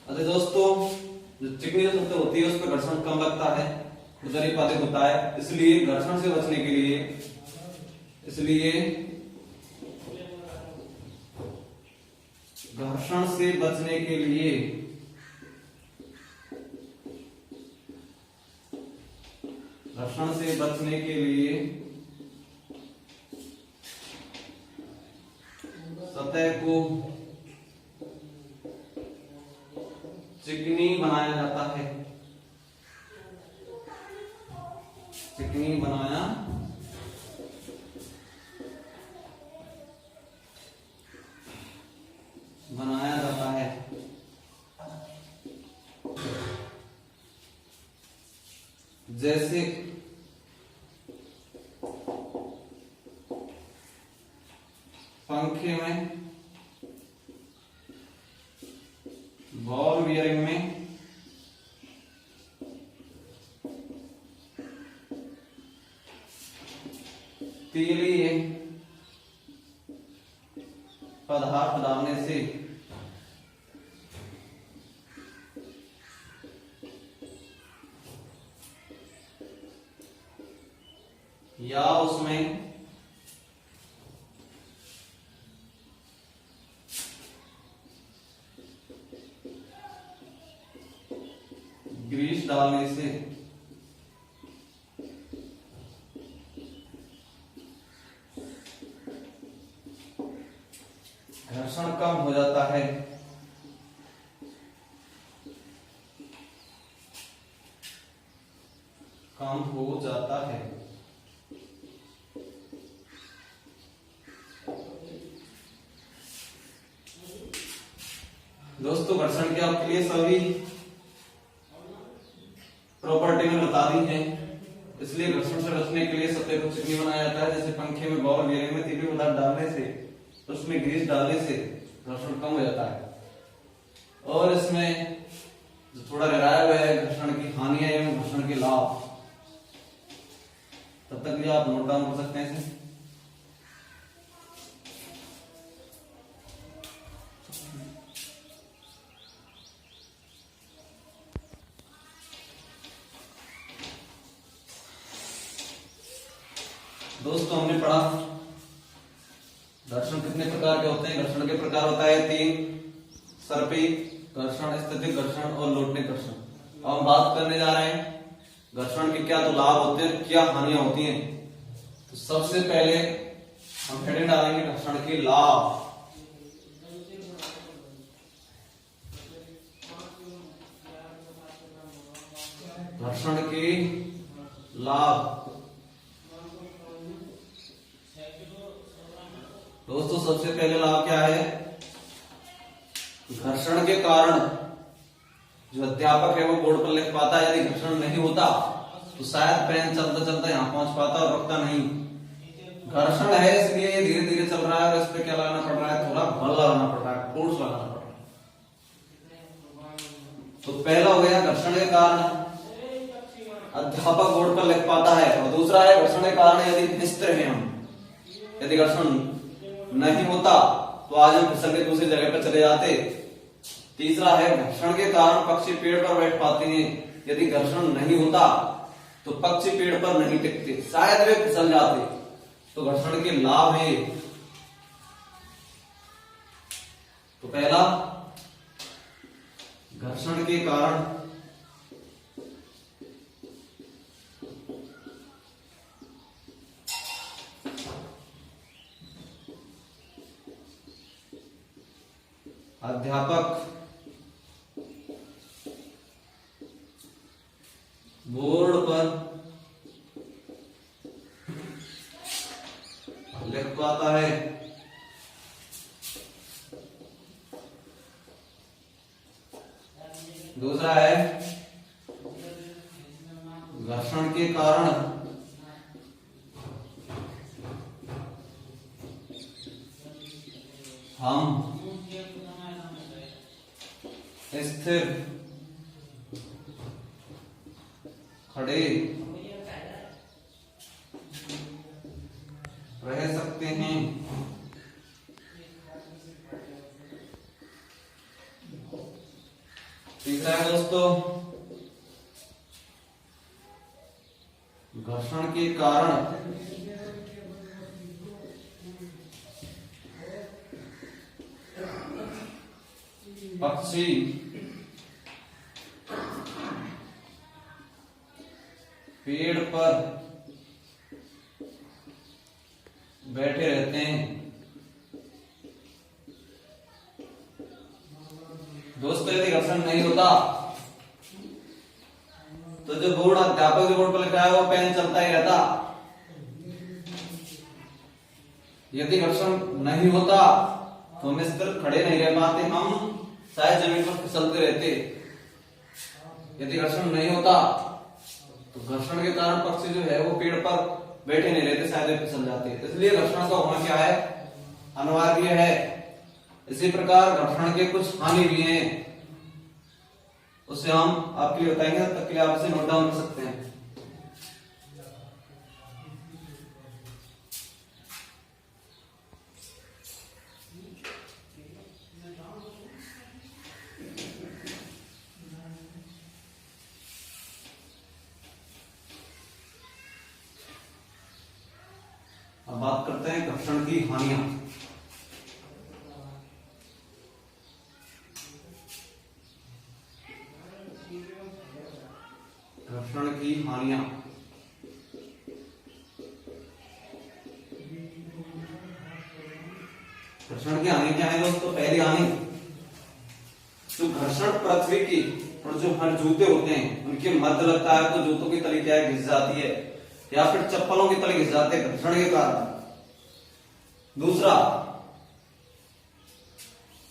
अच्छा दोस्तों, जो चिकनी जो सतह होती है उस पर घर्षण कम लगता है, खुरदरी अधिक होता है, इसलिए घर्षण से बचने के लिए घर्षण से बचने के लिए घर्षण से बचने के लिए सतह को चिकनी बनाया जाता है। चिकनी बनाया जाता है। जैसे पंखे में, बॉल बियरिंग में, तेलीय पदार्थ डालने से या उसमें ग्रीस डालने से घर्षण कम हो जाता है। कम हो जाता है। दोस्तों, घर्षण के आपके लिए सभी प्रॉपर्टी में बता दी है, इसलिए घर्षण से बचने के लिए सतह को चिकनी बनाया जाता है। जैसे पंखे में, बॉल बियरिंग में तीव्र पदार्थ डालने से, उसमें ग्रीस डालने से घर्षण कम हो जाता है। और इसमें जो थोड़ा रह हुआ है घर्षण की हानियां एवं घर्षण के लाभ, तब तक भी आप नोट डाउन कर सकते हैं इसे। दोस्तों, हमने पढ़ा घर्षण कितने प्रकार के होते हैं। घर्षण के प्रकार होता है 3: सर्पी घर्षण, स्थितिक घर्षण और लोटनिक घर्षण। अब हम बात करने जा रहे हैं घर्षण के क्या तो लाभ होते हैं, क्या हानियां होती हैं। तो सबसे पहले हम हेडिंग डालेंगे घर्षण के लाभ। घर्षण के लाभ। दोस्तों, सबसे पहले लाभ क्या है? घर्षण के कारण जो अध्यापक है वो बोर्ड पर लिख पाता है। यदि घर्षण नहीं होता तो शायद पेन चलता चलता यहाँ पहुंच पाता और रुकता नहीं। घर्षण है इसलिए ये धीरे धीरे चल रहा है और इस पे क्या लगाना पड़ रहा है, थोड़ा बल लगाना पड़ रहा है, फोर्स लगाना पड़ रहा है। तो पहला हो गया घर्षण के कारण अध्यापक बोर्ड पर लिख पाता है, और दूसरा है घर्षण के कारण यदि निस्तर हैं हम, यदि घर्षण नहीं होता तो आज हम फिसल के दूसरी जगह पर चले जाते। तीसरा है घर्षण के कारण पक्षी पेड़ पर बैठ पाते हैं, यदि घर्षण नहीं होता तो पक्षी पेड़ पर नहीं टिकते, शायद वे फिसल जाते। तो घर्षण के लाभ है। तो पहला घर्षण के कारण अध्यापक बोर्ड पर लिख पाता है। दूसरा है घर्षण के कारण हम स्थिर खड़े रह सकते हैं। तीसरा है दोस्तों घर्षण के कारण पक्षी पेड़ पर बैठे रहते हैं। दोस्तों यदि घर्षण नहीं होता तो जो बोर्ड अध्यापक जो बोर्ड पर लिखा है वो पेन चलता ही रहता। यदि घर्षण नहीं होता तो हम इस तरह खड़े नहीं रह पाते, हम शायद जमीन पर फिसलते रहते। यदि घर्षण नहीं होता तो घर्षण के कारण पक्षी जो है वो पेड़ पर बैठे नहीं रहते, शायद वे फिसल जाते। इसलिए घर्षण का होना क्या है, अनिवार्य है। इसी प्रकार घर्षण के कुछ हानि भी हैं, उसे हम आपके लिए बताएंगे, तब तक के लिए आप इसे नोट डाउन कर सकते हैं। अब बात करते हैं घर्षण की हानियां। घर्षण की हानियां घर्षण की हानि क्या है दोस्तों। पहली हानि, जो घर्षण पृथ्वी की और जो हर जूते होते हैं उनके मध्य लगता है तो जूतों की तली क्या है, घिस जाती है, या फिर चप्पलों की तले घिस जाते हैं घर्षण के कारण। दूसरा,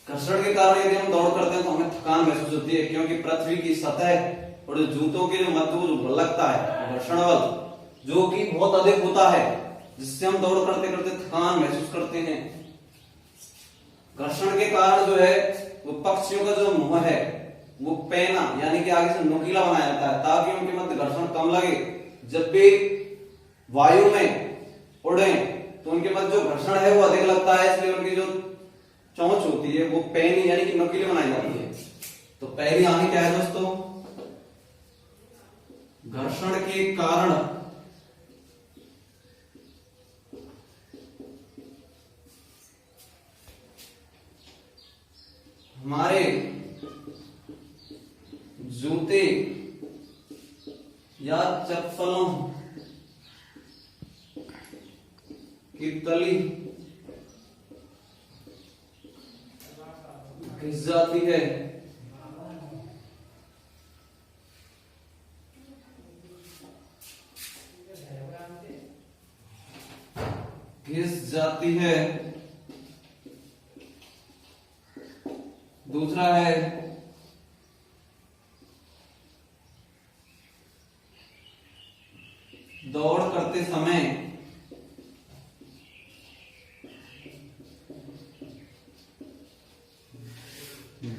घर्षण के कारण यदि हम दौड़ करते हैं तो हमें थकान महसूस होती है, क्योंकि पृथ्वी की सतह और जूतों के जो मध्य जो बल लगता है घर्षण बल, जो कि बहुत अधिक होता है, जिससे हम दौड़ करते करते थकान महसूस करते हैं। घर्षण के कारण जो है वो पक्षियों का जो मुंह है वो पैना यानी कि आगे से नुकीला बनाया जाता है, ताकि उनके मध्य घर्षण कम लगे। जब भी वायु में उड़े तो उनके मध्य जो घर्षण है वो अधिक लगता है, इसलिए उनकी जो चोंच होती है वो पैनी यानी कि नुकीली बनाई जाती है। तो पहली हानि क्या है दोस्तों, घर्षण के कारण हमारे जूते या चप्पलों की तली घिस जाती है। घिस जाती है। दूसरा है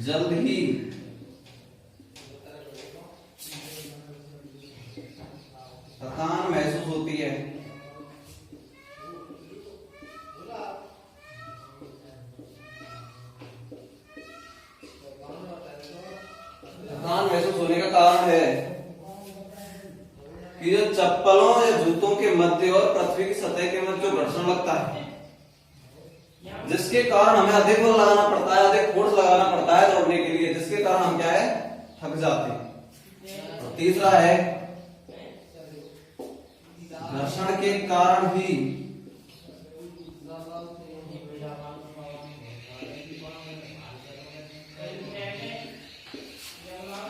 जल्द ही थकान महसूस होती है। थकान महसूस होने का कारण है कि जो चप्पलों या जूतों के मध्य और पृथ्वी की सतह के मध्य जो घर्षण लगता है, जिसके कारण हमें अधिक बल लगाना पड़ता है, अधिक फोर्स लगाना पड़ता है दौड़ने के लिए, जिसके कारण हम क्या है, थक जाते हैं। और तीसरा है घर्षण के कारण ही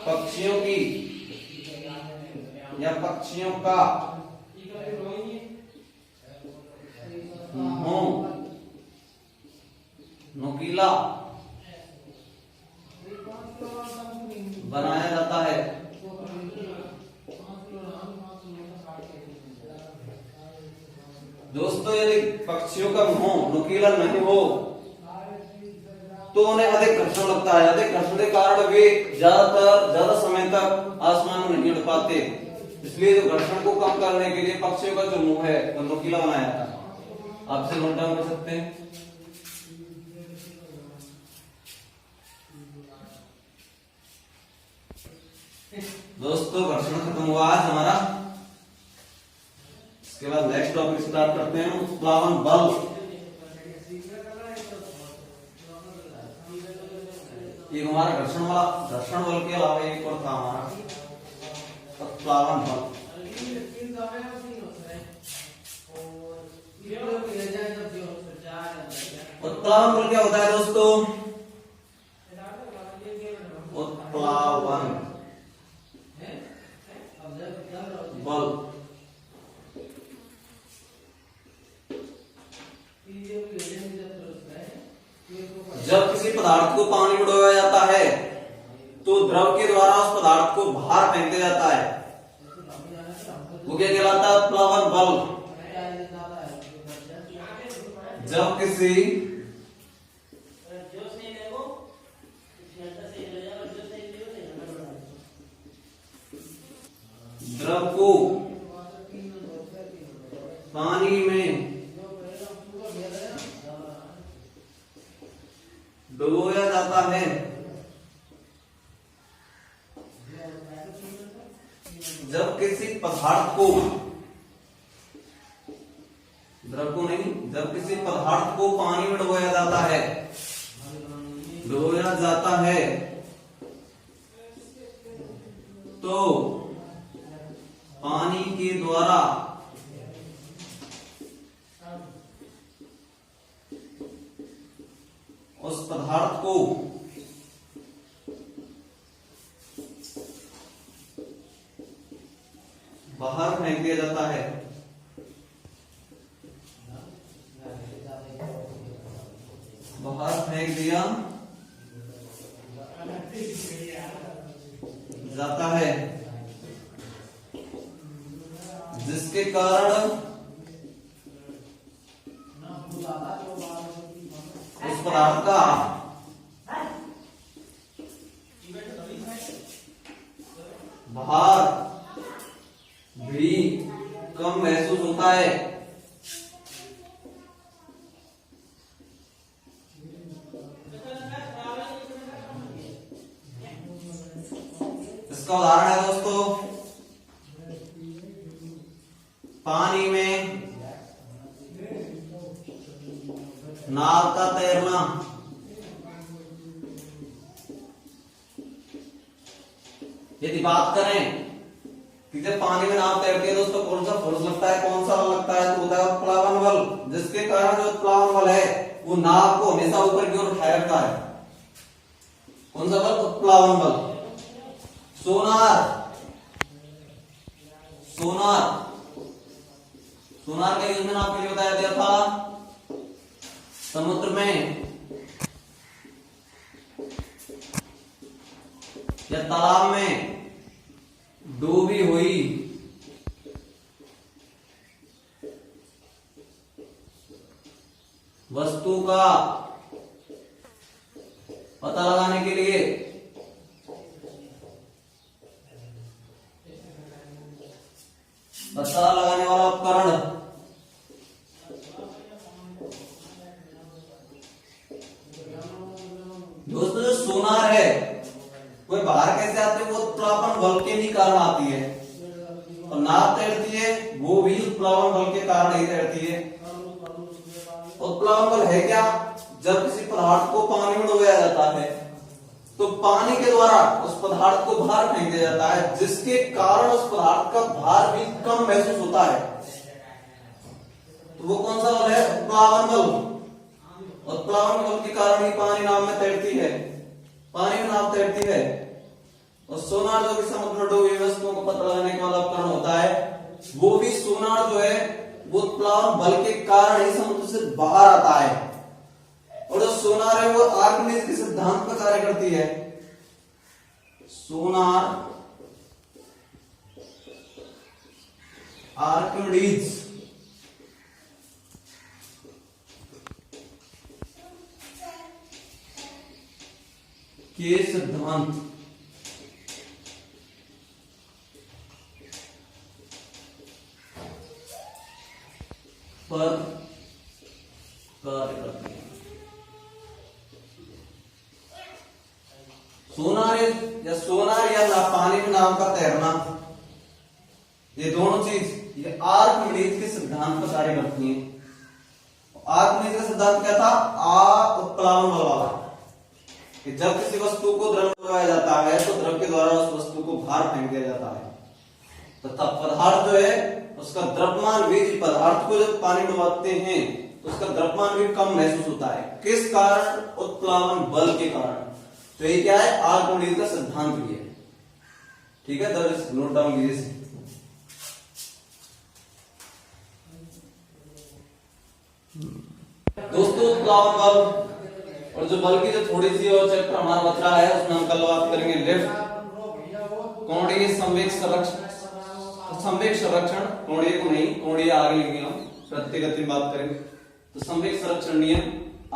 पक्षियों की या पक्षियों का मुंह नुकीला बनाया जाता है। दोस्तों, यदि पक्षियों का मुंह नुकीला नहीं हो तो उन्हें अधिक घर्षण लगता है। अधिक घर्षण के कारण वे ज्यादा समय तक आसमान में नहीं उड़ पाते। इसलिए जो घर्षण को कम करने के लिए पक्षियों का जो मुंह है वो नुकीला बनाया जाता है। आपसे नोट डाउन कर सकते हैं। दोस्तों, घर्षण खत्म हुआ आज हमारा। इसके बाद नेक्स्ट टॉपिक स्टार्ट करते हैं, उत्प्लावन बल। ये हमारा घर्षण बल के अलावा एक और था हमारा उत्प्लावन बल। उत्प्लावन बल क्या होता है दोस्तों? उत्प्लावन बल जब किसी पदार्थ को पानी में डुबाया जाता है तो द्रव के द्वारा उस पदार्थ को बाहर फेंक दिया जाता है। वो क्या कहलाता है? उत्प्लावन बल। जब किसी द्रव को पानी में डुबोया जाता है, जब किसी पदार्थ को, द्रव को नहीं, जब किसी पदार्थ को पानी में डुबोया जाता है तो पानी के द्वारा उस पदार्थ को बाहर फेंक दिया जाता है। बाहर फेंक दिया जाता है, जिसके कारण उस पदार्थ का भार भी कम महसूस होता है। इसका उदाहरण है दोस्तों, पानी में नाव का तैरना। यदि बात करें कि जब पानी में नाव तैरती है दोस्तों कौन सा फोर्स लगता है, कौन सा बल लगता है? तो होता है उत्प्लावन बल, जिसके कारण जो उत्प्लावन बल है वो नाव को हमेशा ऊपर की ओर उठाए रखता है। कौन सा बल? उत्प्लावन बल। सोनार का यूज मैंने आपके लिए बताया दिया था। समुद्र में या तालाब में डूबी हुई वस्तु का पता लगाने के लिए पता लगाने वाला उपकरण। दोस्तों जो सोनार है वो बाहर कैसे आती है, वो उत्प्लावन बल के ही कारण आती है, और नाव तैरती है वो भी उत्प्लावन बल के कारण ही तैरती है। उत्प्लावन बल है क्या, जब किसी पदार्थ को पानी में डुबाया जाता है तो पानी के द्वारा उस पदार्थ को बाहर फेंक दिया जाता है, जिसके कारण उस पदार्थ का भार भी कम महसूस होता है। तो वो कौन सा बल है, उत्प्लावन बल। उत्प्लावन बल के कारण ही पानी नाव में तैरती है, पानी में नाव तैरती है। और सोनार जो कि समुद्र में डूबी वस्तुओं को पता लगाने वाला उपकरण होता है, वो भी सोनार जो है वो उत्प्लावन बल के कारण ही समुद्र से बाहर आता है। और जो सोनार है वो आर्किमिडीज के सिद्धांत पर कार्य करती है। सोनार आर्किमिडीज के सिद्धांत पर कार्य करती है। सोनार या ना पानी में नाव का तैरना, ये दोनों चीज ये आर्किमिडीज के सिद्धांत पर कार्य करती है। आर्किमिडीज का सिद्धांत क्या था, उत्प्लावन बल वाला, कि जब किसी वस्तु को द्रव में डुबाया जाता है तो द्रव के द्वारा उस वस्तु को बाहर फेंक दिया जाता है, तथा पदार्थ जो है उसका द्रव्यमान भी, पदार्थ को जब पानी डुबाते हैं तो उसका द्रव्यमान भी कम महसूस होता है। किस कारण, उत्प्लावन बल के कारण। तो ये क्या है, आर्किमिडीज का सिद्धांत भी है। ठीक है, दर्ज नोट डाउन कीजिए। दोस्तों उत्प्लावन बल और जो बल की जो थोड़ी सी और चैप्टर हमारा बच रहा है उसमें हम कल बात करेंगे लिफ्ट, कोणीय संवेग संरक्षण, कोणीय को नहीं, कोणीय आगे लेंगे हम, प्रत्येक में बात करेंगे। तो संवेग संरक्षण नियम,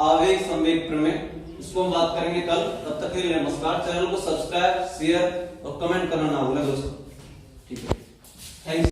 आवेग संवेग प्रमेय, इसको हम बात करेंगे कल। तब तक के लिए नमस्कार। चैनल को सब्सक्राइब, शेयर और कमेंट करना ना भूलें दोस्तों। ठीक है, थैंक यू।